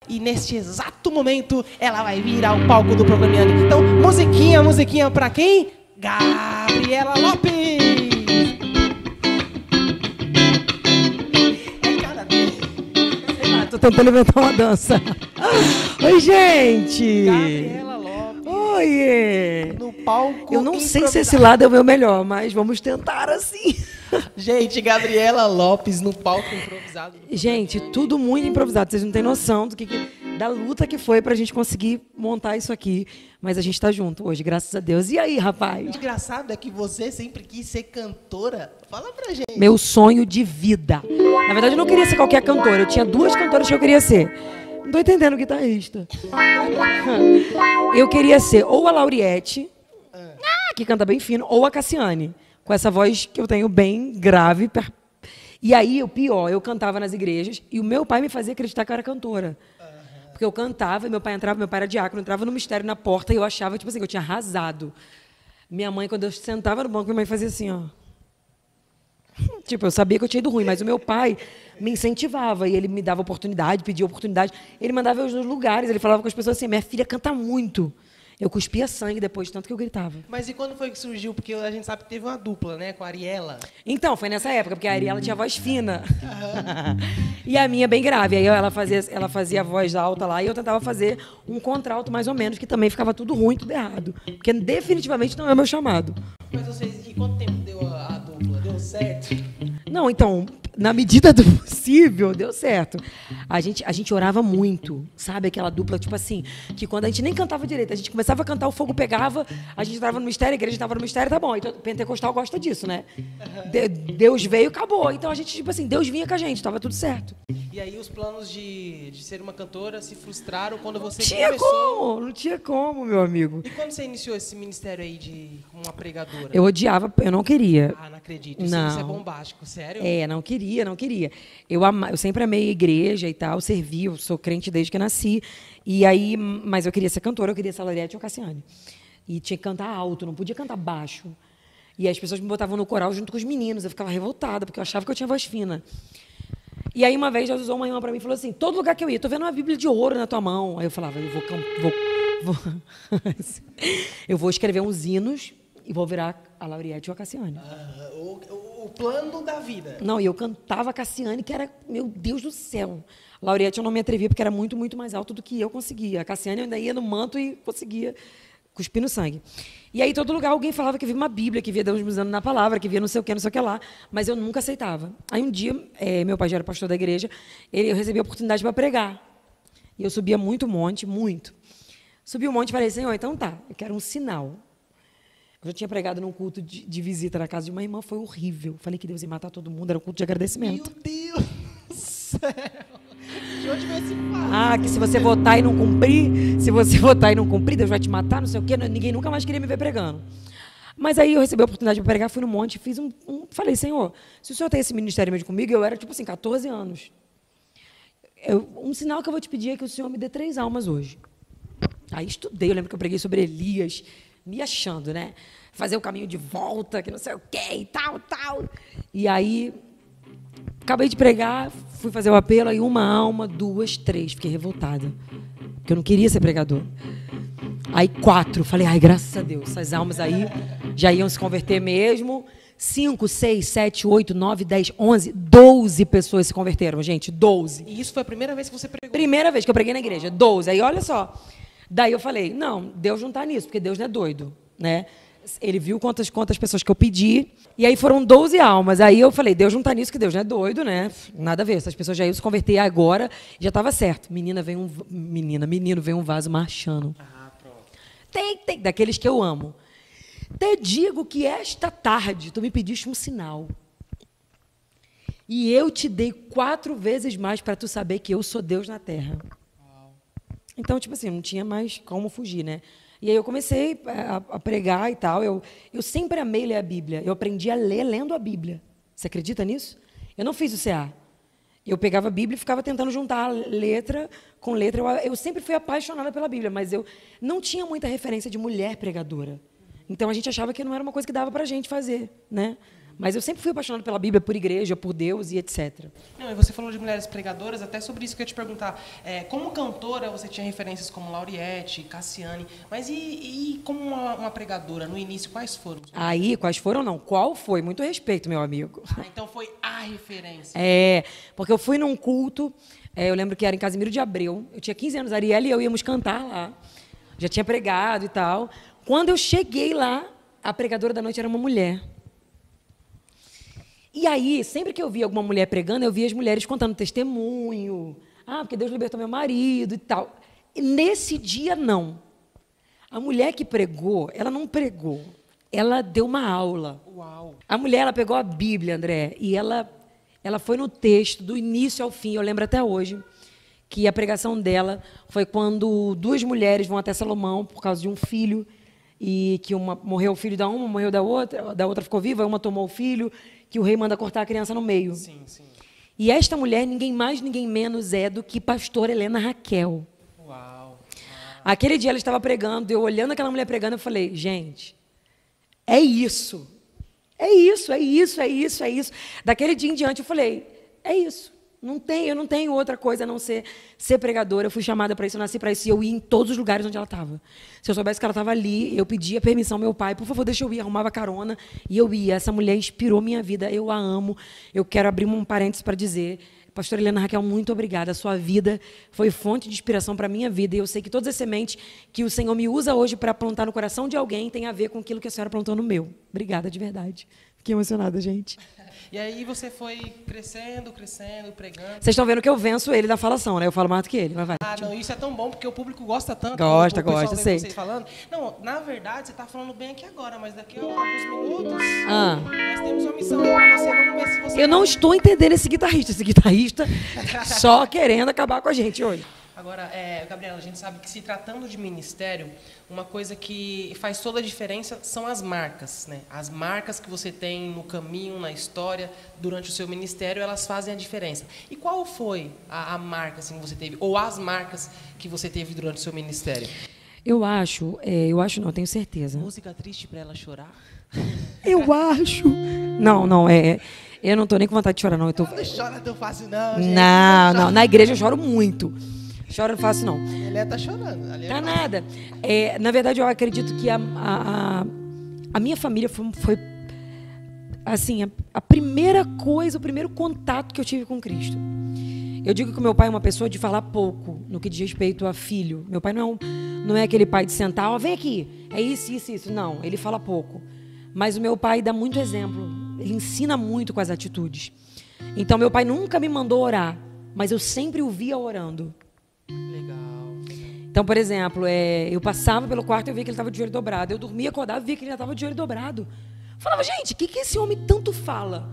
E neste exato momento, ela vai vir ao palco do programa. Então, musiquinha pra quem? Gabriela Lopes! É cada vez. Sei lá, tô tentando inventar uma dança. Oi, gente! Gabriela Lopes. Oiê! No palco. Eu não sei se esse lado é o meu melhor, mas vamos tentar assim. Gente, Gabriela Lopes no palco improvisado. Gente, tudo muito improvisado. Vocês não têm noção da luta que foi pra gente conseguir montar isso aqui. Mas a gente tá junto hoje, graças a Deus. E aí, rapaz? O engraçado é que você sempre quis ser cantora. Fala pra gente. Meu sonho de vida. Na verdade, eu não queria ser qualquer cantora. Eu tinha 2 cantoras que eu queria ser. Não tô entendendo, guitarrista. Eu queria ser ou a Lauriette, que canta bem fino, ou a Cassiane, com essa voz que eu tenho bem grave. E aí, o pior, eu cantava nas igrejas e o meu pai me fazia acreditar que eu era cantora. Porque eu cantava e meu pai entrava, meu pai era diácono, entrava no mistério na porta e eu achava, tipo assim, que eu tinha arrasado. Minha mãe, quando eu sentava no banco, minha mãe fazia assim, ó. Tipo, eu sabia que eu tinha ido ruim, mas o meu pai me incentivava e ele me dava oportunidade, pedia oportunidade. Ele mandava eu nos lugares, ele falava com as pessoas assim, minha filha canta muito. Eu cuspia sangue depois, de tanto que eu gritava. Mas e quando foi que surgiu? Porque a gente sabe que teve uma dupla, né? Com a Ariela. Então, foi nessa época, porque a Ariela tinha voz fina. E a minha bem grave. Aí ela fazia a voz alta lá e eu tentava fazer um contralto mais ou menos, que também ficava tudo ruim, tudo errado. Porque definitivamente não é meu chamado. Mas vocês, e quanto tempo deu a dupla? Deu certo? Não, então, na medida do possível, deu certo. A gente orava muito, sabe? Aquela dupla, tipo assim, que quando a gente nem cantava direito, a gente começava a cantar, o fogo pegava, a gente entrava no mistério, a igreja estava no mistério, tá bom. Então, pentecostal gosta disso, né? Deus veio, acabou. Então, a gente, tipo assim, Deus vinha com a gente, tava tudo certo. E aí os planos de ser uma cantora se frustraram quando você Não tinha como, meu amigo. E quando você iniciou esse ministério aí de uma pregadora? Eu odiava, eu não queria. Ah, não acredito. Não. Isso é bombástico, sério? Não queria. Eu sempre amei a igreja e tal, servi, eu sou crente desde que nasci. E aí, mas eu queria ser cantora, eu queria ser Lauriette ou Cassiane. E tinha que cantar alto, não podia cantar baixo. E as pessoas me botavam no coral junto com os meninos, eu ficava revoltada, porque eu achava que eu tinha voz fina. E aí, uma vez, Deus usou uma irmã para mim e falou assim, todo lugar que eu ia, tô vendo uma Bíblia de ouro na tua mão. Aí eu falava, eu vou escrever uns hinos e vou virar a Lauriette ou a Cassiane. O plano da vida. Não, e eu cantava a Cassiane, que era, meu Deus do céu. Lauriette eu não me atrevia, porque era muito, muito mais alto do que eu conseguia. A Cassiane eu ainda ia no manto e conseguia cuspir no sangue. E aí, todo lugar, alguém falava que via uma Bíblia, que via Deus me usando na palavra, que via não sei o que lá, mas eu nunca aceitava. Aí, um dia, meu pai já era pastor da igreja, eu recebi a oportunidade para pregar. E eu subia muito monte, muito. Subi um monte e falei, Senhor, então tá, eu quero um sinal. Eu já tinha pregado num culto de visita na casa de uma irmã, foi horrível. Falei que Deus ia matar todo mundo, era um culto de agradecimento. Meu Deus do céu! De onde veio esse papo? Que se você votar e não cumprir, Deus vai te matar, não sei o quê. Ninguém nunca mais queria me ver pregando. Mas aí eu recebi a oportunidade de pregar, fui no monte, fiz falei, Senhor, se o Senhor tem esse ministério mesmo comigo, eu era, tipo assim, 14 anos. Um sinal que eu vou te pedir é que o Senhor me dê 3 almas hoje. Aí estudei, eu lembro que eu preguei sobre Elias, me achando, né? Fazer o caminho de volta, que não sei o quê, e tal. E aí, acabei de pregar, fui fazer o apelo, aí 1 alma, 2, 3, fiquei revoltada. Porque eu não queria ser pregador. Aí 4, falei, ai, graças a Deus, essas almas aí já iam se converter mesmo. 5, 6, 7, 8, 9, 10, 11, 12 pessoas se converteram, gente, 12. E isso foi a primeira vez que você pregou? Primeira vez que eu preguei na igreja, 12. Aí, olha só. Daí eu falei, não, Deus não está nisso, porque Deus não é doido, né? Ele viu quantas pessoas que eu pedi, e aí foram 12 almas. Aí eu falei, Deus não está nisso, que Deus não é doido, né? Nada a ver, essas pessoas já iam se converter agora, já estava certo. Menino, veio um vaso marchando. Pronto. Tem, daqueles que eu amo. Te digo que esta tarde tu me pediste um sinal. E eu te dei 4 vezes mais para tu saber que eu sou Deus na terra. Então, tipo assim, não tinha mais como fugir, né? E aí eu comecei a pregar e tal. Eu sempre amei ler a Bíblia. Eu aprendi a ler lendo a Bíblia. Você acredita nisso? Eu não fiz o CA. Eu pegava a Bíblia e ficava tentando juntar letra com letra. Eu sempre fui apaixonada pela Bíblia, mas eu não tinha muita referência de mulher pregadora. Então, a gente achava que não era uma coisa que dava para a gente fazer, né? Mas eu sempre fui apaixonada pela Bíblia, por igreja, por Deus e etc. Não, e você falou de mulheres pregadoras, até sobre isso que eu ia te perguntar. Como cantora, você tinha referências como Lauriette, Cassiane, mas e como uma pregadora, no início, quais foram? Aí, quais foram, não? Qual foi? Muito respeito, meu amigo. Então foi a referência. Porque eu fui num culto, eu lembro que era em Casimiro de Abreu, eu tinha 15 anos, Ariela e eu íamos cantar lá, já tinha pregado e tal. Quando eu cheguei lá, a pregadora da noite era uma mulher. E aí, sempre que eu via alguma mulher pregando, eu via as mulheres contando testemunho. Porque Deus libertou meu marido e tal. E nesse dia, não. A mulher que pregou, ela não pregou. Ela deu uma aula. Uau. A mulher, ela pegou a Bíblia, André, e ela foi no texto, do início ao fim. Eu lembro até hoje que a pregação dela foi quando duas mulheres vão até Salomão por causa de um filho, e que morreu o filho da uma, morreu da outra ficou viva, uma tomou o filho, que o rei manda cortar a criança no meio. Sim, sim. E esta mulher, ninguém mais, ninguém menos é do que pastora Helena Raquel. Uau. Aquele dia ela estava pregando, eu olhando aquela mulher pregando, eu falei, gente, é isso. É isso, é isso, é isso, é isso. Daquele dia em diante eu falei, é isso. Eu não tenho outra coisa a não ser pregadora. Eu fui chamada para isso, eu nasci para isso. E eu ia em todos os lugares onde ela estava. Se eu soubesse que ela estava ali, eu pedia permissão ao meu pai. Por favor, deixa eu ir. Arrumava carona. E eu ia. Essa mulher inspirou minha vida. Eu a amo. Eu quero abrir um parênteses para dizer... Pastora Helena Raquel, muito obrigada. A sua vida foi fonte de inspiração para a minha vida. E eu sei que todas as sementes que o Senhor me usa hoje para plantar no coração de alguém tem a ver com aquilo que a senhora plantou no meu. Obrigada, de verdade. Fiquei emocionada, gente. E aí você foi crescendo, pregando. Vocês estão vendo que eu venço ele na falação, né? Eu falo mais do que ele, mas vai. Não, isso é tão bom, porque o público gosta tanto. Gosta, sei. sei. Falando. Não, na verdade, você está falando bem aqui agora, mas daqui a alguns minutos, nós temos uma missão aí para você. Vamos ver se você... Eu não estou entendendo esse guitarrista só querendo acabar com a gente hoje. Agora, Gabriela, a gente sabe que se tratando de ministério, uma coisa que faz toda a diferença são as marcas, né? As marcas que você tem no caminho, na história, durante o seu ministério, elas fazem a diferença. E qual foi a marca assim, que você teve, ou as marcas que você teve durante o seu ministério? Eu acho não, tenho certeza. Música triste para ela chorar? Eu acho. Não, eu não estou nem com vontade de chorar, não. Não chora tão fácil, não, gente. Não, na igreja eu choro muito. Choro não fácil, não. Ele tá chorando. Tá nada. Na verdade, eu acredito que a minha família foi assim, a primeira coisa, o primeiro contato que eu tive com Cristo. Eu digo que o meu pai é uma pessoa de falar pouco no que diz respeito a filho. Meu pai não é aquele pai de sentar, vem aqui, é isso, isso, isso. Não, ele fala pouco. Mas o meu pai dá muito exemplo. Ele ensina muito com as atitudes. Então, meu pai nunca me mandou orar, mas eu sempre o via orando. Legal. Então, por exemplo, eu passava pelo quarto e eu via que ele estava de joelho dobrado. Eu dormia, acordava e via que ele já estava de joelho dobrado. Eu falava, gente, o que esse homem tanto fala?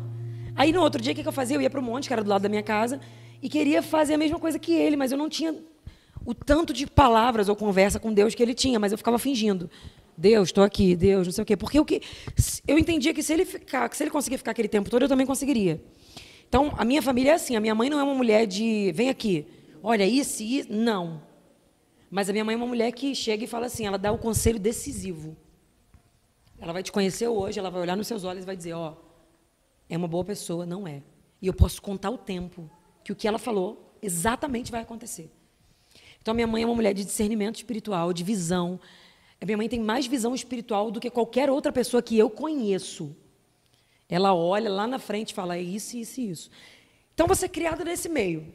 Aí, no outro dia, o que eu fazia? Eu ia para o monte, que era do lado da minha casa, e queria fazer a mesma coisa que ele, mas eu não tinha o tanto de palavras ou conversa com Deus que ele tinha, mas eu ficava fingindo. Deus, estou aqui, Deus, não sei o quê. Porque eu entendia que se ele conseguir ficar aquele tempo todo, eu também conseguiria. Então, a minha família é assim. A minha mãe não é uma mulher de, vem aqui, olha, isso, não. Mas a minha mãe é uma mulher que chega e fala assim, ela dá o conselho decisivo. Ela vai te conhecer hoje, ela vai olhar nos seus olhos e vai dizer, é uma boa pessoa, não é. E eu posso contar o tempo que o que ela falou exatamente vai acontecer. Então, a minha mãe é uma mulher de discernimento espiritual, de visão. A minha mãe tem mais visão espiritual do que qualquer outra pessoa que eu conheço. Ela olha lá na frente e fala, é isso, isso e isso. Então, você é criado nesse meio.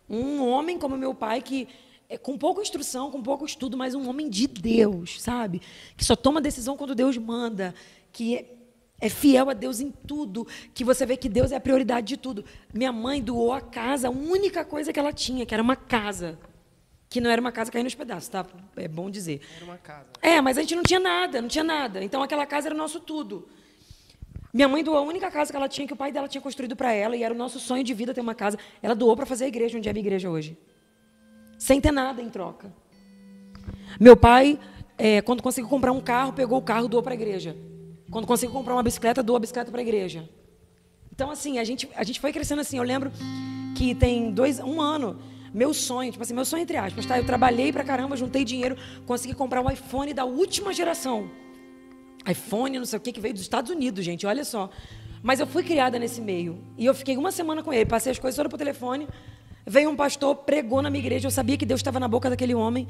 Um homem como meu pai, que com pouca instrução, com pouco estudo, mas um homem de Deus, sabe? Que só toma decisão quando Deus manda, que é fiel a Deus em tudo, que você vê que Deus é a prioridade de tudo. Minha mãe doou a casa, a única coisa que ela tinha, que era uma casa. Que não era uma casa caindo nos pedaços, tá? É bom dizer. Era uma casa. Mas a gente não tinha nada. Então, aquela casa era o nosso tudo. Minha mãe doou a única casa que ela tinha, que o pai dela tinha construído para ela, e era o nosso sonho de vida ter uma casa. Ela doou para fazer a igreja, onde é a minha igreja hoje. Sem ter nada em troca. Meu pai, quando conseguiu comprar um carro, pegou o carro e doou para a igreja. Quando conseguiu comprar uma bicicleta, doou a bicicleta para a igreja. Então, assim, a gente foi crescendo assim. Eu lembro que tem um ano, meu sonho entre aspas, tá? Eu trabalhei pra caramba, juntei dinheiro, consegui comprar um iPhone da última geração. iPhone, não sei o que veio dos Estados Unidos, gente, olha só. Mas eu fui criada nesse meio. E eu fiquei uma semana com ele, passei as coisas todas por telefone. Veio um pastor, pregou na minha igreja, eu sabia que Deus estava na boca daquele homem.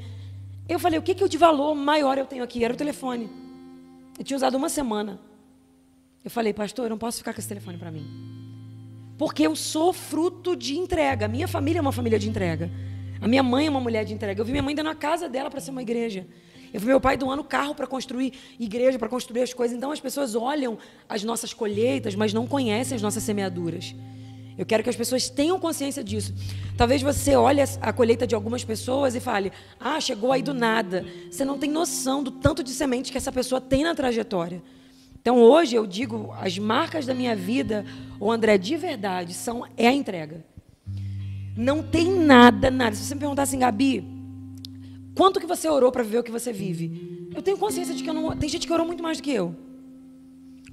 Eu falei, o que de valor maior eu tenho aqui? Era o telefone. Eu tinha usado uma semana. Eu falei, pastor, eu não posso ficar com esse telefone para mim. Porque eu sou fruto de entrega. A minha família é uma família de entrega. A minha mãe é uma mulher de entrega. Eu vi minha mãe dando a casa dela para ser uma igreja. Eu vi meu pai doando carro para construir igreja, para construir as coisas. Então as pessoas olham as nossas colheitas, mas não conhecem as nossas semeaduras. Eu quero que as pessoas tenham consciência disso. Talvez você olhe a colheita de algumas pessoas e fale, chegou aí do nada. Você não tem noção do tanto de semente que essa pessoa tem na trajetória. Então hoje eu digo, as marcas da minha vida, o André, de verdade, é a entrega. Não tem nada. Se você me perguntar assim, Gabi, quanto que você orou para viver o que você vive? Eu tenho consciência de que tem gente que orou muito mais do que eu.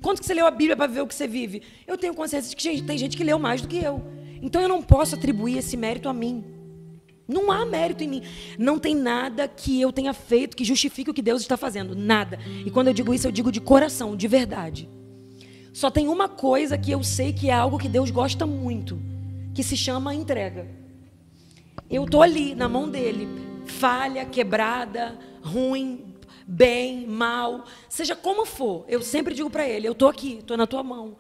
Quanto que você leu a Bíblia para viver o que você vive? Eu tenho consciência de que tem gente que leu mais do que eu. Então eu não posso atribuir esse mérito a mim. Não há mérito em mim. Não tem nada que eu tenha feito que justifique o que Deus está fazendo. Nada. E quando eu digo isso, eu digo de coração, de verdade. Só tem uma coisa que eu sei que é algo que Deus gosta muito, que se chama entrega. Eu estou ali, na mão dele, falha, quebrada, ruim, bem, mal, seja como for, eu sempre digo para ele, eu estou aqui, estou na tua mão.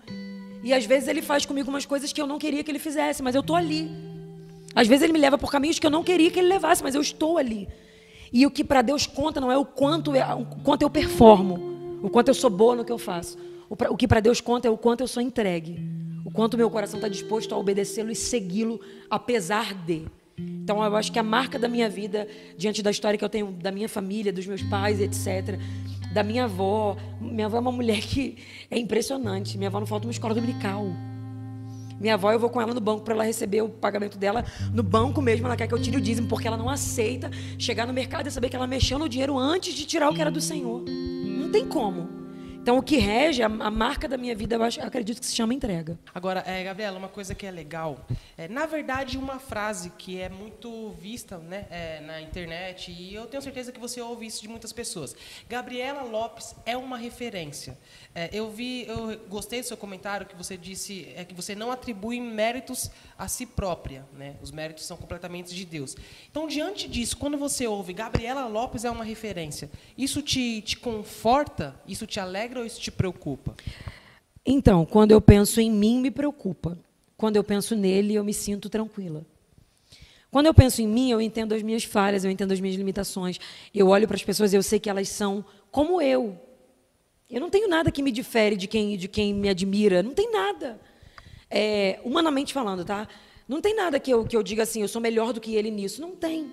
E às vezes ele faz comigo umas coisas que eu não queria que ele fizesse, mas eu estou ali. Às vezes ele me leva por caminhos que eu não queria que ele levasse, mas eu estou ali. E o que para Deus conta não é o quanto eu performo, o quanto eu sou boa no que eu faço. O que para Deus conta é o quanto eu sou entregue, o quanto meu coração está disposto a obedecê-lo e segui-lo apesar de. Então eu acho que a marca da minha vida, diante da história que eu tenho da minha família, dos meus pais, etc., da minha avó é uma mulher que é impressionante. Minha avó não falta uma escola dominical. Minha avó, eu vou com ela no banco para ela receber o pagamento dela no banco mesmo. Ela quer que eu tire o dízimo, porque ela não aceita chegar no mercado e saber que ela mexeu no dinheiro antes de tirar o que era do Senhor. Não tem como. Então, o que rege, a marca da minha vida, eu acredito que se chama entrega. Agora, Gabriela, uma coisa que é legal, na verdade, uma frase que é muito vista, né, na internet, e eu tenho certeza que você ouve isso de muitas pessoas. Gabriela Lopes é uma referência. Eu gostei do seu comentário, que você disse que você não atribui méritos a si própria, né? Os méritos são completamente de Deus. Então, diante disso, quando você ouve Gabriela Lopes é uma referência, isso te conforta? Isso te alegra? Ou isso te preocupa? Então, quando eu penso em mim, me preocupa. Quando eu penso nele, eu me sinto tranquila. Quando eu penso em mim, eu entendo as minhas falhas, eu entendo as minhas limitações. Eu olho para as pessoas e eu sei que elas são como eu. Eu não tenho nada que me difere de quem me admira. Não tem nada. Humanamente falando, tá? Não tem nada que eu diga assim, eu sou melhor do que ele nisso. Não tem.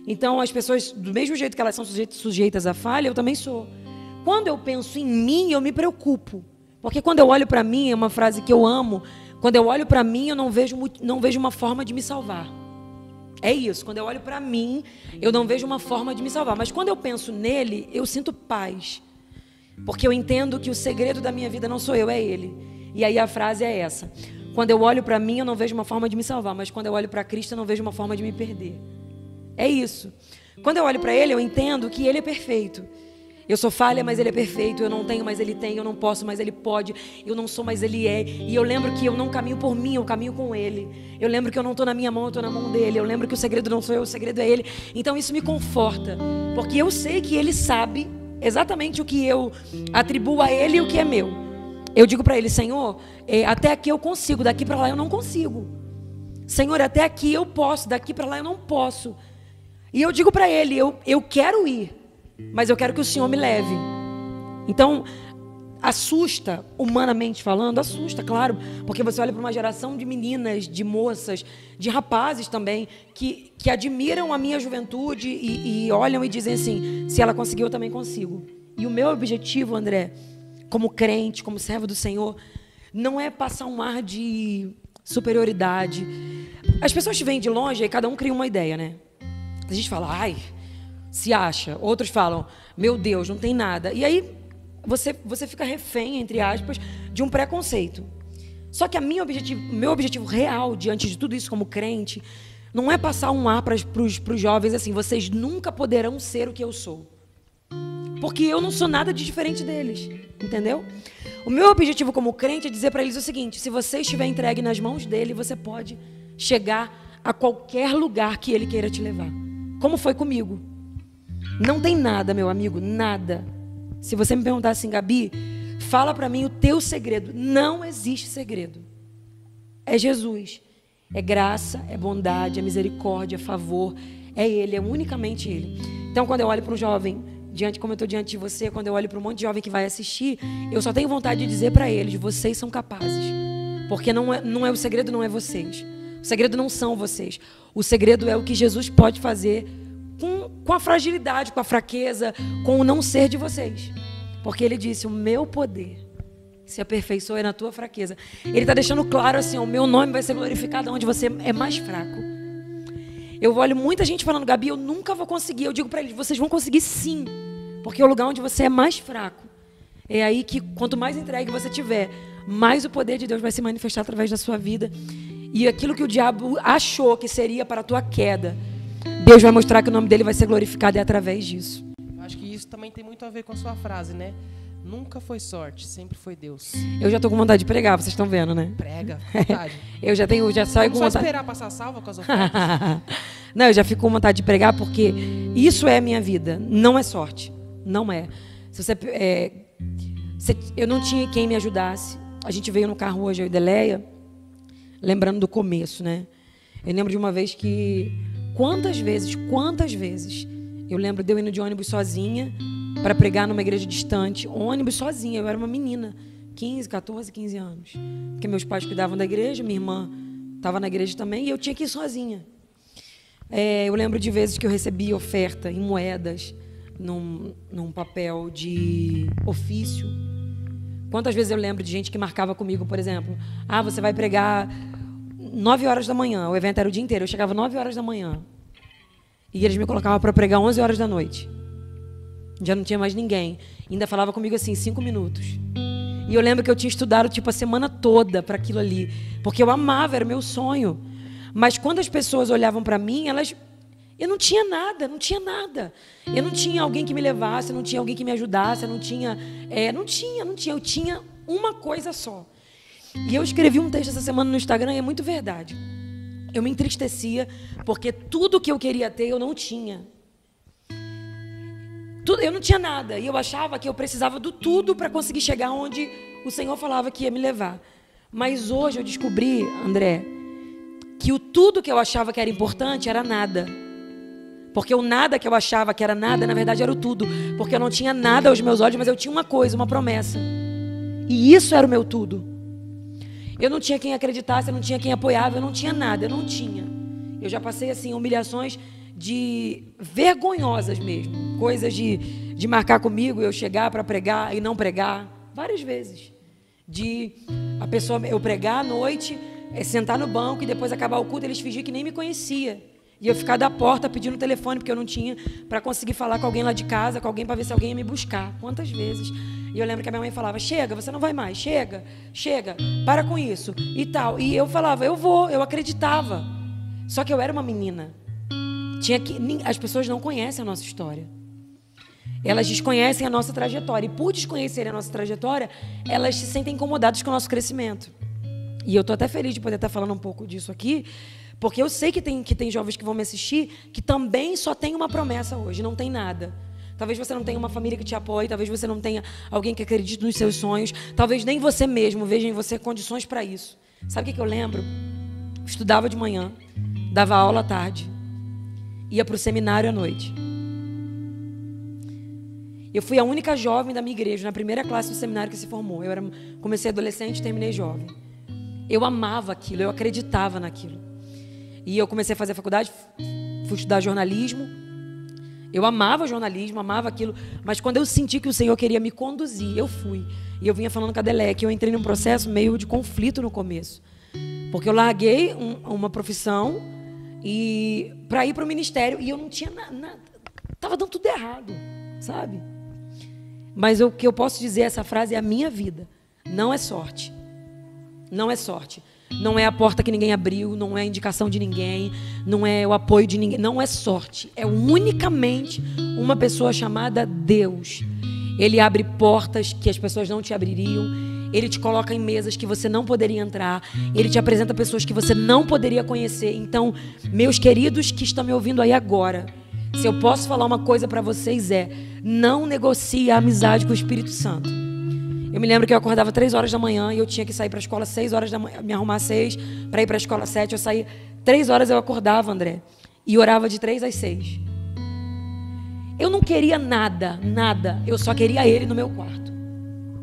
Então, as pessoas, do mesmo jeito que elas são sujeitas à falha, eu também sou. Quando eu penso em mim, eu me preocupo. Porque quando eu olho para mim, é uma frase que eu amo, quando eu olho para mim, eu não vejo uma forma de me salvar. É isso, quando eu olho para mim, eu não vejo uma forma de me salvar. Mas quando eu penso nele, eu sinto paz. Porque eu entendo que o segredo da minha vida não sou eu, é ele. E aí a frase é essa. Quando eu olho para mim, eu não vejo uma forma de me salvar. Mas quando eu olho para Cristo, eu não vejo uma forma de me perder. É isso. Quando eu olho para ele, eu entendo que ele é perfeito. Eu sou falha, mas ele é perfeito. Eu não tenho, mas ele tem. Eu não posso, mas ele pode. Eu não sou, mas ele é. E eu lembro que eu não caminho por mim, eu caminho com ele. Eu lembro que eu não estou na minha mão, eu estou na mão dele. Eu lembro que o segredo não sou eu, o segredo é ele. Então isso me conforta. Porque eu sei que ele sabe exatamente o que eu atribuo a ele e o que é meu. Eu digo para ele, Senhor, até aqui eu consigo, daqui para lá eu não consigo. Senhor, até aqui eu posso, daqui para lá eu não posso. E eu digo para ele, eu quero ir. Mas eu quero que o Senhor me leve. Então, assusta, humanamente falando, assusta, claro. Porque você olha para uma geração de meninas, de moças, de rapazes também, que admiram a minha juventude e olham e dizem assim, se ela conseguiu, eu também consigo. E o meu objetivo, André, como crente, como servo do Senhor, não é passar um ar de superioridade. As pessoas te veem de longe e cada um cria uma ideia, né? A gente fala, ai... se acha. Outros falam, meu Deus, não tem nada. E aí você fica refém, entre aspas, de um preconceito. Só que meu objetivo real, diante de tudo isso como crente, não é passar um ar para os jovens assim, vocês nunca poderão ser o que eu sou. Porque eu não sou nada de diferente deles, entendeu? O meu objetivo como crente é dizer para eles o seguinte: se você estiver entregue nas mãos dele, você pode chegar a qualquer lugar que ele queira te levar. Como foi comigo. Não tem nada, meu amigo, nada. Se você me perguntar assim, Gabi, fala para mim o teu segredo. Não existe segredo. É Jesus. É graça, é bondade, é misericórdia, é favor. É Ele, é unicamente Ele. Então, quando eu olho para um jovem, como eu estou diante de você, quando eu olho para um monte de jovem que vai assistir, eu só tenho vontade de dizer para eles: vocês são capazes. Porque não é o segredo, não é vocês. O segredo não são vocês. O segredo é o que Jesus pode fazer com a fragilidade, com a fraqueza, com o não ser de vocês. Porque Ele disse: o meu poder se aperfeiçoa na tua fraqueza. Ele está deixando claro assim: o meu nome vai ser glorificado onde você é mais fraco. Eu olho muita gente falando: Gabi, eu nunca vou conseguir. Eu digo para eles: vocês vão conseguir sim. Porque é o lugar onde você é mais fraco. É aí que, quanto mais entregue você tiver, mais o poder de Deus vai se manifestar através da sua vida. E aquilo que o diabo achou que seria para a tua queda, Deus vai mostrar que o nome dele vai ser glorificado é através disso. Acho que isso também tem muito a ver com a sua frase, né? Nunca foi sorte, sempre foi Deus. Eu já estou com vontade de pregar, vocês estão vendo, né? Prega, vontade. Eu já saio com vontade. Só esperar passar a salva com as ofertas. Não, eu já fico com vontade de pregar porque isso é a minha vida, não é sorte. Não é. Eu não tinha quem me ajudasse. A gente veio no carro hoje, eu e Deleia, lembrando do começo, né? Eu lembro de uma vez que... Quantas vezes, eu lembro de eu indo de ônibus sozinha para pregar numa igreja distante. Ônibus sozinha, eu era uma menina, 14, 15 anos. Porque meus pais cuidavam da igreja, minha irmã estava na igreja também, e eu tinha que ir sozinha. Eu lembro de vezes que eu recebi oferta em moedas, num papel de ofício. Quantas vezes eu lembro de gente que marcava comigo, por exemplo: você vai pregar 9 horas da manhã, o evento era o dia inteiro, eu chegava 9 horas da manhã, e eles me colocavam para pregar 11 horas da noite. Já não tinha mais ninguém. Ainda falava comigo assim, 5 minutos. E eu lembro que eu tinha estudado a semana toda para aquilo ali, porque eu amava, era meu sonho. Mas quando as pessoas olhavam para mim, eu não tinha nada. Eu não tinha alguém que me levasse, eu não tinha alguém que me ajudasse, eu tinha uma coisa só. E eu escrevi um texto essa semana no Instagram e é muito verdade. Eu me entristecia porque tudo que eu queria ter eu não tinha. Eu não tinha nada e eu achava que eu precisava do tudo para conseguir chegar onde o Senhor falava que ia me levar. Mas hoje eu descobri, André, que o tudo que eu achava que era importante era nada. Porque o nada que eu achava que era nada, na verdade era o tudo. Porque eu não tinha nada aos meus olhos, mas eu tinha uma coisa, uma promessa. E isso era o meu tudo. Eu não tinha quem acreditasse, eu não tinha quem apoiava, eu não tinha nada, eu não tinha. Eu já passei assim humilhações vergonhosas mesmo. Coisas de marcar comigo, eu chegar para pregar e não pregar. Várias vezes. Eu pregar à noite, sentar no banco e depois acabar o culto, eles fingirem que nem me conhecia. E eu ficar da porta pedindo o telefone, porque eu não tinha, para conseguir falar com alguém lá de casa, com alguém para ver se alguém ia me buscar. Quantas vezes? E eu lembro que a minha mãe falava: chega, você não vai mais, chega, para com isso e tal. E eu falava: eu vou, eu acreditava. Só que eu era uma menina. As pessoas não conhecem a nossa história. Elas desconhecem a nossa trajetória. E por desconhecerem a nossa trajetória, elas se sentem incomodadas com o nosso crescimento. E eu estou até feliz de poder estar falando um pouco disso aqui, porque eu sei que tem jovens que vão me assistir que também só tem uma promessa hoje, não tem nada. Talvez você não tenha uma família que te apoie, talvez você não tenha alguém que acredite nos seus sonhos, talvez nem você mesmo veja em você condições para isso. Sabe o que eu lembro? Estudava de manhã, dava aula à tarde, ia para o seminário à noite. Eu fui a única jovem da minha igreja, na primeira classe do seminário que se formou. Comecei adolescente e terminei jovem. Eu amava aquilo, eu acreditava naquilo. E eu comecei a fazer faculdade, fui estudar jornalismo. Eu amava jornalismo, amava aquilo. Mas quando eu senti que o Senhor queria me conduzir, eu fui. E eu vinha falando com a Deleia que eu entrei num processo meio de conflito no começo. Porque eu larguei uma profissão para ir para o ministério. E eu não tinha nada. Estava dando tudo errado, sabe? Mas o que eu posso dizer, essa frase é a minha vida. Não é sorte. Não é sorte. Não é a porta que ninguém abriu, não é a indicação de ninguém, não é o apoio de ninguém, não é sorte. É unicamente uma pessoa chamada Deus. Ele abre portas que as pessoas não te abririam. Ele te coloca em mesas que você não poderia entrar. Ele te apresenta pessoas que você não poderia conhecer. Então, meus queridos que estão me ouvindo aí agora, se eu posso falar uma coisa para vocês não negocie a amizade com o Espírito Santo. Eu me lembro que eu acordava 3 horas da manhã e eu tinha que sair para a escola 6 horas da manhã, me arrumar 6, para ir para a escola 7. Eu saía 3 horas, eu acordava, André, e orava de 3 às 6. Eu não queria nada, eu só queria ele no meu quarto.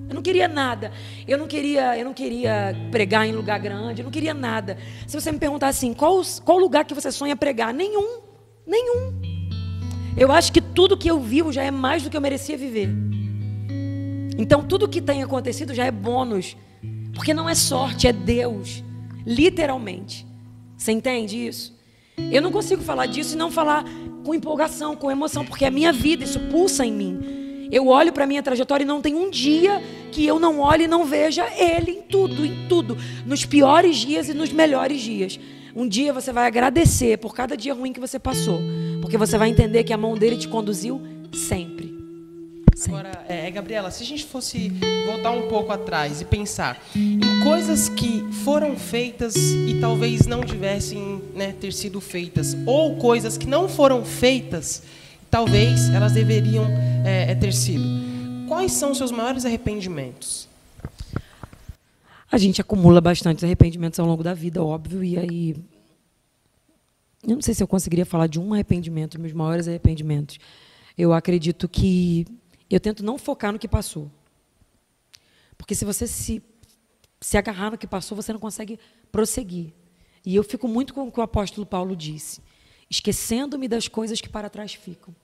Eu não queria nada, eu não queria pregar em lugar grande, eu não queria nada. Se você me perguntar assim, qual lugar que você sonha pregar? Nenhum. Eu acho que tudo que eu vivo já é mais do que eu merecia viver. Então tudo que tem acontecido já é bônus, porque não é sorte, é Deus, literalmente. Você entende isso? Eu não consigo falar disso e não falar com empolgação, com emoção, porque é a minha vida, isso pulsa em mim. Eu olho para a minha trajetória e não tem um dia que eu não olhe e não veja Ele em tudo, nos piores dias e nos melhores dias. Um dia você vai agradecer por cada dia ruim que você passou, porque você vai entender que a mão dele te conduziu sempre. Agora, Gabriela, se a gente fosse voltar um pouco atrás e pensar em coisas que foram feitas e talvez não tivessem, ter sido feitas, ou coisas que não foram feitas, talvez elas deveriam ter sido. Quais são os seus maiores arrependimentos? A gente acumula bastante arrependimentos ao longo da vida, óbvio, e aí eu não sei se eu conseguiria falar de um arrependimento, meus maiores arrependimentos. Eu acredito que eu tento não focar no que passou. Porque se você se agarrar no que passou, você não consegue prosseguir. E eu fico muito com o que o apóstolo Paulo disse, esquecendo-me das coisas que para trás ficam.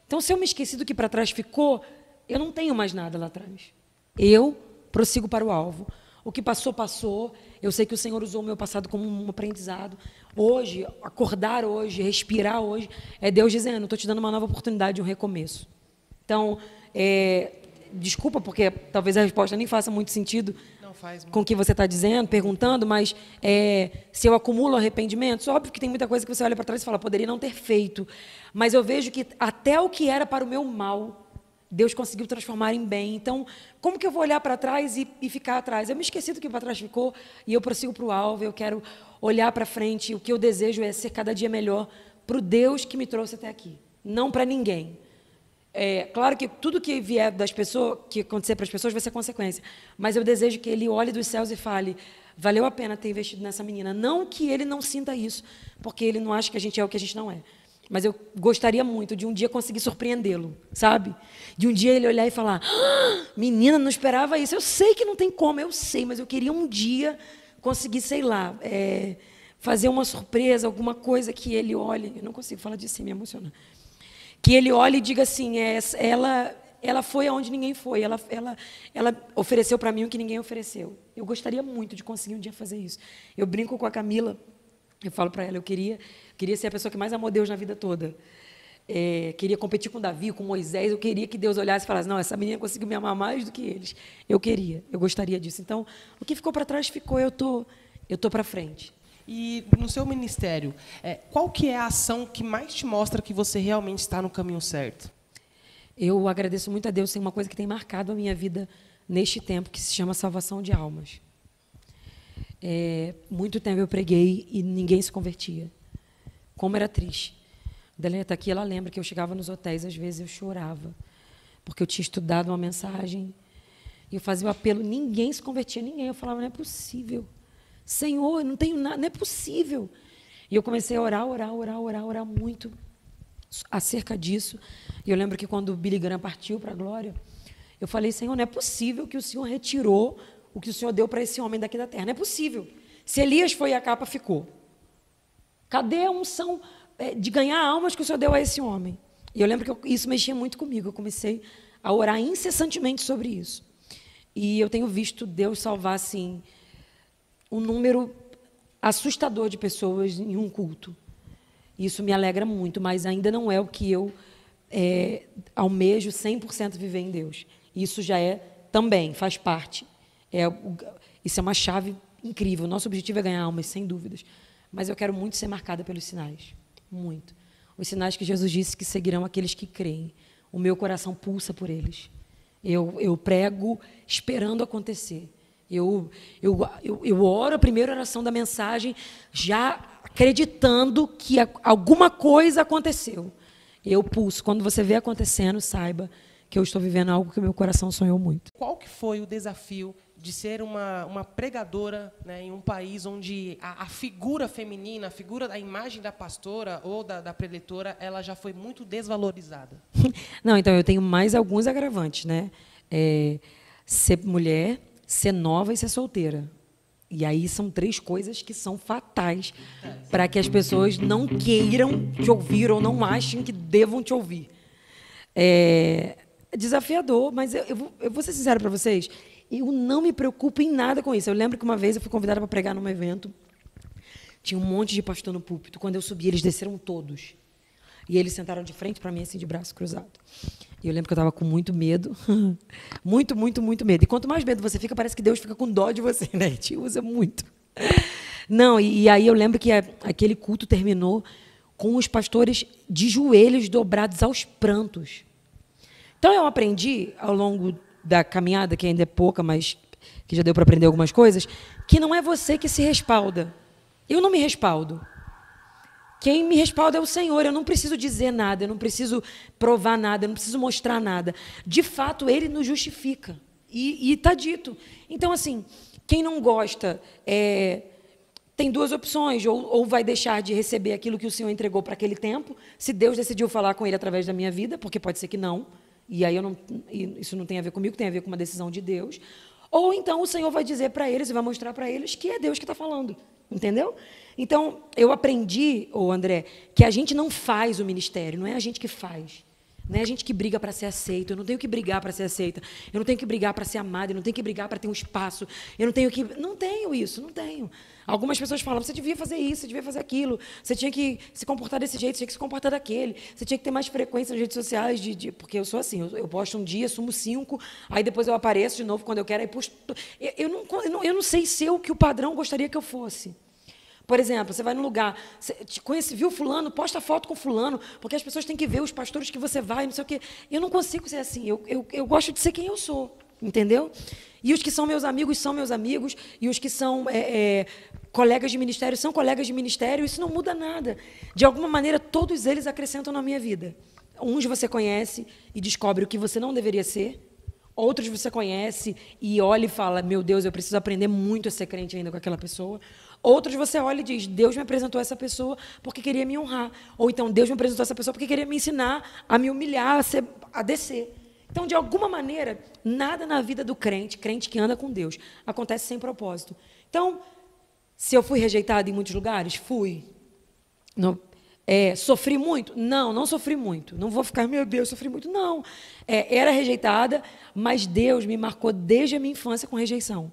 Então, se eu me esqueci do que para trás ficou, eu não tenho mais nada lá atrás. Eu prossigo para o alvo. O que passou, passou. Eu sei que o Senhor usou o meu passado como um aprendizado. Hoje, acordar hoje, respirar hoje, é Deus dizendo, estou te dando uma nova oportunidade, um recomeço. Então, desculpa, porque talvez a resposta nem faça muito sentido com o que você está dizendo, perguntando, mas se eu acumulo arrependimentos, óbvio que tem muita coisa que você olha para trás e fala, poderia não ter feito, mas eu vejo que até o que era para o meu mal, Deus conseguiu transformar em bem. Então, como que eu vou olhar para trás e ficar atrás? Eu me esqueci do que para trás ficou e eu prossigo para o alvo, eu quero olhar para frente, o que eu desejo é ser cada dia melhor para o Deus que me trouxe até aqui, não para ninguém. Claro que tudo que vier das pessoas, que acontecer para as pessoas, vai ser consequência. Mas eu desejo que ele olhe dos céus e fale, valeu a pena ter investido nessa menina. Não que ele não sinta isso, porque ele não acha que a gente é o que a gente não é. Mas eu gostaria muito de um dia conseguir surpreendê-lo, sabe? De um dia ele olhar e falar, menina, não esperava isso. Eu sei que não tem como, eu sei, mas eu queria um dia conseguir, sei lá, fazer uma surpresa, alguma coisa que ele olhe. Eu não consigo falar disso sem me emocionar. Que ele olhe e diga assim, ela foi aonde ninguém foi, ela ofereceu para mim o que ninguém ofereceu. Eu gostaria muito de conseguir um dia fazer isso. Eu brinco com a Camila, eu falo para ela, eu queria ser a pessoa que mais amou Deus na vida toda. Queria competir com Davi, com Moisés, eu queria que Deus olhasse e falasse, não, essa menina conseguiu me amar mais do que eles. Eu gostaria disso. Então, o que ficou para trás ficou, eu tô para frente. E no seu ministério, qual que é a ação que mais te mostra que você realmente está no caminho certo? Eu agradeço muito a Deus, tem uma coisa que tem marcado a minha vida neste tempo, que se chama salvação de almas. Muito tempo eu preguei e ninguém se convertia. Como era triste. A Delena está aqui, ela lembra que eu chegava nos hotéis, às vezes eu chorava, porque eu tinha estudado uma mensagem, e eu fazia o apelo, ninguém se convertia, ninguém. Eu falava, não é possível. Senhor, eu não tenho nada, não é possível. E eu comecei a orar muito acerca disso. E eu lembro que quando o Billy Graham partiu para a glória, eu falei, Senhor, não é possível que o Senhor retirou o que o Senhor deu para esse homem daqui da terra. Não é possível. Se Elias foi e a capa ficou. Cadê a unção de ganhar almas que o Senhor deu a esse homem? E eu lembro que isso mexia muito comigo. Eu comecei a orar incessantemente sobre isso. E eu tenho visto Deus salvar, assim, um número assustador de pessoas em um culto. Isso me alegra muito, mas ainda não é o que eu almejo 100% viver em Deus. Isso já também, faz parte. Isso é uma chave incrível. O nosso objetivo é ganhar almas, sem dúvidas. Mas eu quero muito ser marcada pelos sinais. Muito. Os sinais que Jesus disse que seguirão aqueles que creem. O meu coração pulsa por eles. Eu prego esperando acontecer. Eu oro a primeira oração da mensagem já acreditando que alguma coisa aconteceu. Eu pulso. Quando você vê acontecendo, saiba que eu estou vivendo algo que o meu coração sonhou muito. Qual que foi o desafio de ser uma pregadora, né, em um país onde a figura feminina, a imagem da pastora ou da preletora, ela já foi muito desvalorizada? Não, então eu tenho mais alguns agravantes, né? Ser mulher, ser nova e ser solteira. E aí são 3 coisas que são fatais para que as pessoas não queiram te ouvir ou não achem que devam te ouvir. É desafiador, mas eu vou ser sincera para vocês, eu não me preocupo em nada com isso. Eu lembro que uma vez eu fui convidada para pregar num evento, tinha um monte de pastor no púlpito. Quando eu subi, eles desceram todos. E eles sentaram de frente para mim, assim, de braço cruzado. E eu lembro que eu estava com muito medo. Muito, muito, muito medo. E quanto mais medo você fica, parece que Deus fica com dó de você, né? Te usa muito. Não, e aí eu lembro que aquele culto terminou com os pastores de joelhos dobrados aos prantos. Então, eu aprendi, ao longo da caminhada, que ainda é pouca, mas que já deu para aprender algumas coisas, que não é você que se respalda. Eu não me respaldo. Quem me respalda é o Senhor. Eu não preciso dizer nada, eu não preciso provar nada, eu não preciso mostrar nada. De fato, Ele nos justifica. E está dito. Então, assim, quem não gosta tem 2 opções. Ou vai deixar de receber aquilo que o Senhor entregou para aquele tempo, se Deus decidiu falar com ele através da minha vida, porque pode ser que não. E aí isso não tem a ver comigo, tem a ver com uma decisão de Deus. Ou então o Senhor vai dizer para eles e vai mostrar para eles que é Deus que está falando. Entendeu? Então, eu aprendi, André, que a gente não faz o ministério, não é a gente que faz. Não é a gente que briga para ser aceito. Eu não tenho que brigar para ser aceita. Eu não tenho que brigar para ser amada. Eu não tenho que brigar para ter um espaço. Eu não tenho que... Não tenho isso, não tenho. Algumas pessoas falam, você devia fazer isso, você devia fazer aquilo. Você tinha que se comportar desse jeito, você tinha que se comportar daquele. Você tinha que ter mais frequência nas redes sociais. Porque eu sou assim, eu posto um dia, sumo 5, aí depois eu apareço de novo quando eu quero, aí posto... Eu não sei ser o que o padrão gostaria que eu fosse. Por exemplo, você vai num lugar, viu fulano, posta foto com fulano, porque as pessoas têm que ver os pastores que você vai, não sei o quê. Eu não consigo ser assim, eu gosto de ser quem eu sou, entendeu? E os que são meus amigos, e os que são colegas de ministério, são colegas de ministério, isso não muda nada. De alguma maneira, todos eles acrescentam na minha vida. Uns você conhece e descobre o que você não deveria ser, outros você conhece e olha e fala, meu Deus, eu preciso aprender muito a ser crente ainda com aquela pessoa. Outros você olha e diz, Deus me apresentou essa pessoa porque queria me honrar. Ou então, Deus me apresentou essa pessoa porque queria me ensinar a me humilhar, a descer. Então, de alguma maneira, nada na vida do crente que anda com Deus, acontece sem propósito. Então, se eu fui rejeitada em muitos lugares, fui. Sofri muito? Não sofri muito. Não vou ficar, meu Deus, sofri muito. Não. Era rejeitada, mas Deus me marcou desde a minha infância com rejeição.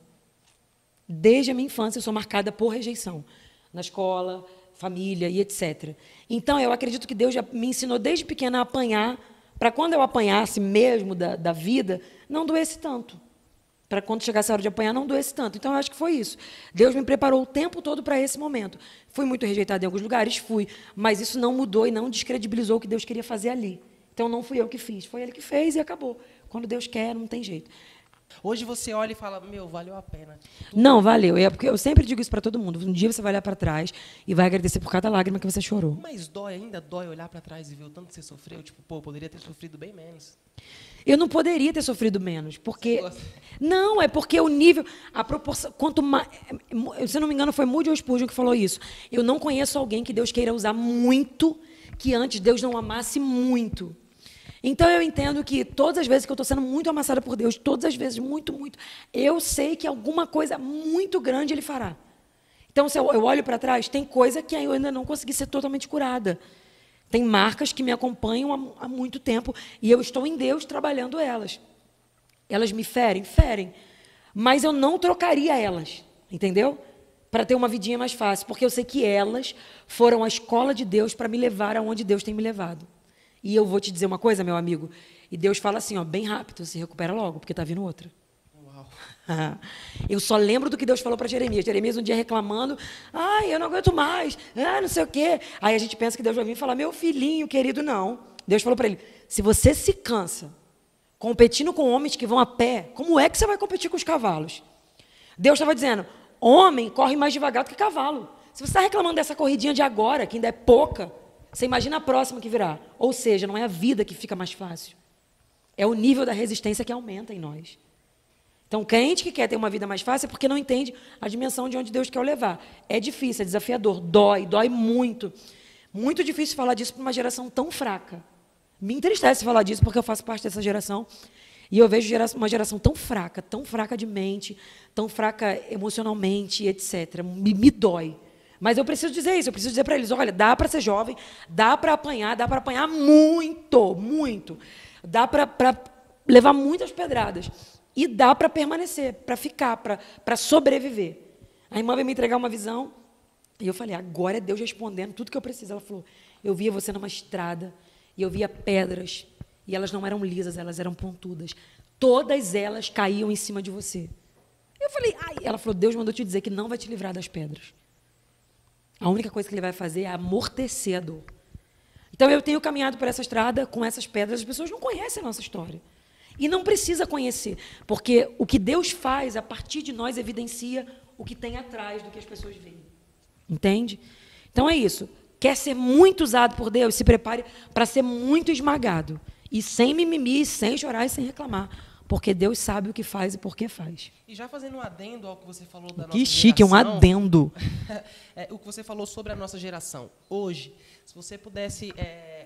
Desde a minha infância, eu sou marcada por rejeição. Na escola, família e etc. Então, eu acredito que Deus já me ensinou desde pequena a apanhar, para quando eu apanhasse mesmo da vida, não doesse tanto. Para quando chegasse a hora de apanhar, não doesse tanto. Então, eu acho que foi isso. Deus me preparou o tempo todo para esse momento. Fui muito rejeitada em alguns lugares? Fui. Mas isso não mudou e não descredibilizou o que Deus queria fazer ali. Então, não fui eu que fiz. Foi Ele que fez e acabou. Quando Deus quer, não tem jeito. Hoje você olha e fala, valeu a pena. Não, valeu. Porque eu sempre digo isso para todo mundo. Um dia você vai olhar para trás e vai agradecer por cada lágrima que você chorou. Mas ainda dói olhar para trás e ver o tanto que você sofreu? Poderia ter sofrido bem menos. Eu não poderia ter sofrido menos, porque... Não, é porque o nível, a proporção... Quanto mais... Se eu não me engano, foi Moody ou Spurgeon que falou isso. Eu não conheço alguém que Deus queira usar muito, que antes Deus não amasse muito. Então, eu entendo que todas as vezes que eu estou sendo muito amassada por Deus, todas as vezes, muito, muito, eu sei que alguma coisa muito grande Ele fará. Então, se eu olho para trás, tem coisa que eu ainda não consegui ser totalmente curada. Tem marcas que me acompanham há muito tempo e eu estou em Deus trabalhando elas. Elas me ferem? Ferem. Mas eu não trocaria elas, entendeu? Para ter uma vidinha mais fácil, porque eu sei que elas foram a escola de Deus para me levar aonde Deus tem me levado. E eu vou te dizer uma coisa, meu amigo, e Deus fala assim, bem rápido, se recupera logo, porque está vindo outra. Uau. Eu só lembro do que Deus falou para Jeremias. Jeremias um dia reclamando, eu não aguento mais, não sei o quê. Aí a gente pensa que Deus vai vir e falar, meu filhinho querido, não. Deus falou para ele, se você se cansa competindo com homens que vão a pé, como é que você vai competir com os cavalos? Deus estava dizendo, homem corre mais devagar do que cavalo. Se você está reclamando dessa corridinha de agora, que ainda é pouca, você imagina a próxima que virá. Ou seja, não é a vida que fica mais fácil. É o nível da resistência que aumenta em nós. Então, crente que quer ter uma vida mais fácil é porque não entende a dimensão de onde Deus quer o levar. É difícil, é desafiador, dói muito. Muito difícil falar disso para uma geração tão fraca. Me entristece falar disso porque eu faço parte dessa geração e eu vejo uma geração tão fraca de mente, tão fraca emocionalmente, etc. Me dói. Mas eu preciso dizer isso, eu preciso dizer para eles, olha, dá para ser jovem, dá para apanhar muito. Dá para levar muitas pedradas. E dá para permanecer, para ficar, para sobreviver. A irmã veio me entregar uma visão, e eu falei, agora é Deus respondendo tudo que eu preciso. Ela falou, eu via você numa estrada, e eu via pedras, e elas não eram lisas, elas eram pontudas. Todas elas caíam em cima de você. Eu falei, ai. Ela falou, Deus mandou te dizer que não vai te livrar das pedras. A única coisa que Ele vai fazer é amortecer a dor. Então, eu tenho caminhado por essa estrada com essas pedras, as pessoas não conhecem a nossa história. E não precisa conhecer, porque o que Deus faz, a partir de nós, evidencia o que tem atrás do que as pessoas veem. Entende? Então, é isso. Quer ser muito usado por Deus? Se prepare para ser muito esmagado. E sem mimimi, sem chorar e sem reclamar. Porque Deus sabe o que faz e por que faz. E já fazendo um adendo ao que você falou da nossa geração. Que chique, um adendo. O que você falou sobre a nossa geração. Hoje, se você pudesse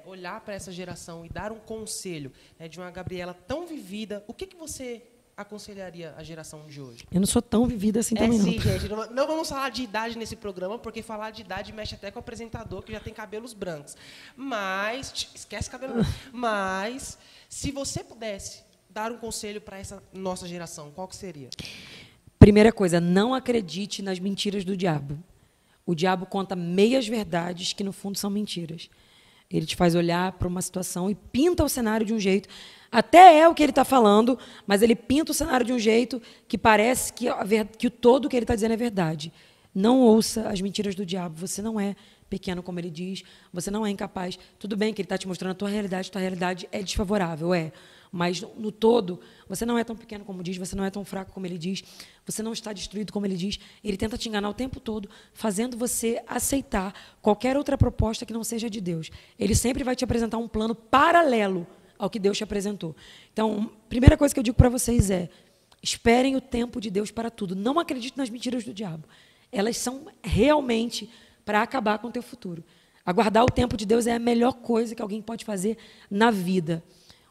olhar para essa geração e dar um conselho de uma Gabriela tão vivida, o que você aconselharia a geração de hoje? Eu não sou tão vivida assim também, sim, gente. Não vamos falar de idade nesse programa, porque falar de idade mexe até com o apresentador, que já tem cabelos brancos. Mas, esquece cabelo branco. Mas, se você pudesse dar um conselho para essa nossa geração, qual que seria? Primeira coisa, não acredite nas mentiras do diabo. O diabo conta meias verdades que, no fundo, são mentiras. Ele te faz olhar para uma situação e pinta o cenário de um jeito. Até é o que ele está falando, mas ele pinta o cenário de um jeito que parece que o todo que ele está dizendo é verdade. Não ouça as mentiras do diabo. Você não é pequeno, como ele diz. Você não é incapaz. Tudo bem que ele está te mostrando a tua realidade é desfavorável, mas, no todo, você não é tão pequeno como diz, você não é tão fraco como ele diz, você não está destruído como ele diz. Ele tenta te enganar o tempo todo, fazendo você aceitar qualquer outra proposta que não seja de Deus. Ele sempre vai te apresentar um plano paralelo ao que Deus te apresentou. Então, a primeira coisa que eu digo para vocês é, esperem o tempo de Deus para tudo. Não acreditem nas mentiras do diabo. Elas são realmente para acabar com o teu futuro. Aguardar o tempo de Deus é a melhor coisa que alguém pode fazer na vida.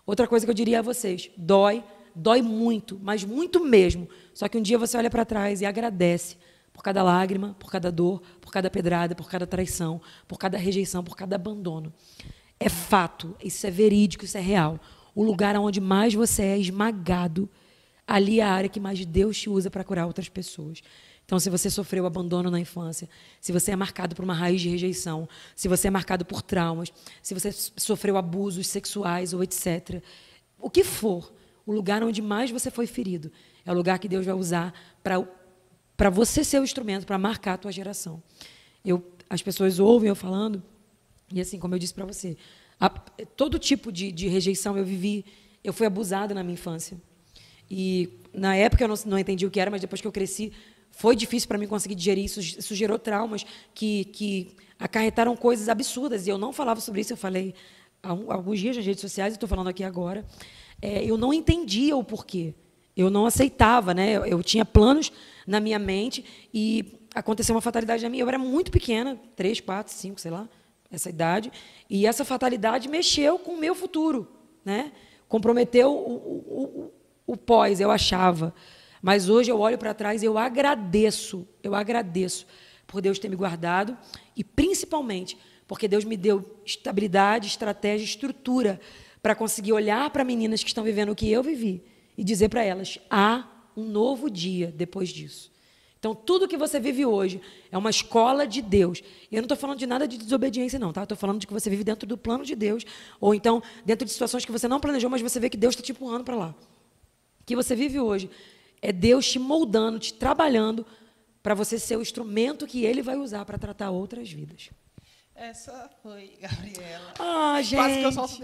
Outra coisa que eu diria a vocês, dói muito, mas muito mesmo. Só que um dia você olha para trás e agradece por cada lágrima, por cada dor, por cada pedrada, por cada traição, por cada rejeição, por cada abandono. É fato, isso é verídico, isso é real. O lugar onde mais você é esmagado, ali é a área que mais Deus te usa para curar outras pessoas. Então, se você sofreu abandono na infância, se você é marcado por uma raiz de rejeição, se você é marcado por traumas, se você sofreu abusos sexuais ou etc., o que for, o lugar onde mais você foi ferido é o lugar que Deus vai usar para você ser o instrumento, para marcar a tua geração. As pessoas ouvem eu falando, e assim, como eu disse para você, todo tipo de rejeição eu vivi, eu fui abusada na minha infância. E, na época, eu não entendi o que era, mas depois que eu cresci, foi difícil para mim conseguir digerir isso. Isso gerou traumas que acarretaram coisas absurdas. E eu não falava sobre isso. Eu falei há alguns dias nas redes sociais, e estou falando aqui agora. Eu não entendia o porquê. Eu não aceitava, né? Eu tinha planos na minha mente e aconteceu uma fatalidade na minha. Eu era muito pequena, 3, 4, 5, sei lá, essa idade. E essa fatalidade mexeu com o meu futuro, né? Comprometeu o pós, eu achava. Mas hoje eu olho para trás e eu agradeço por Deus ter me guardado e, principalmente, porque Deus me deu estabilidade, estratégia, estrutura para conseguir olhar para meninas que estão vivendo o que eu vivi e dizer para elas, há um novo dia depois disso. Então, tudo que você vive hoje é uma escola de Deus. E eu não estou falando de nada de desobediência, não, tá? Estou falando de que você vive dentro do plano de Deus, ou então dentro de situações que você não planejou, mas você vê que Deus está te empurrando para lá. O que você vive hoje é Deus te moldando, te trabalhando para você ser o instrumento que Ele vai usar para tratar outras vidas. Essa foi Gabriela. Gente. Quase que eu solto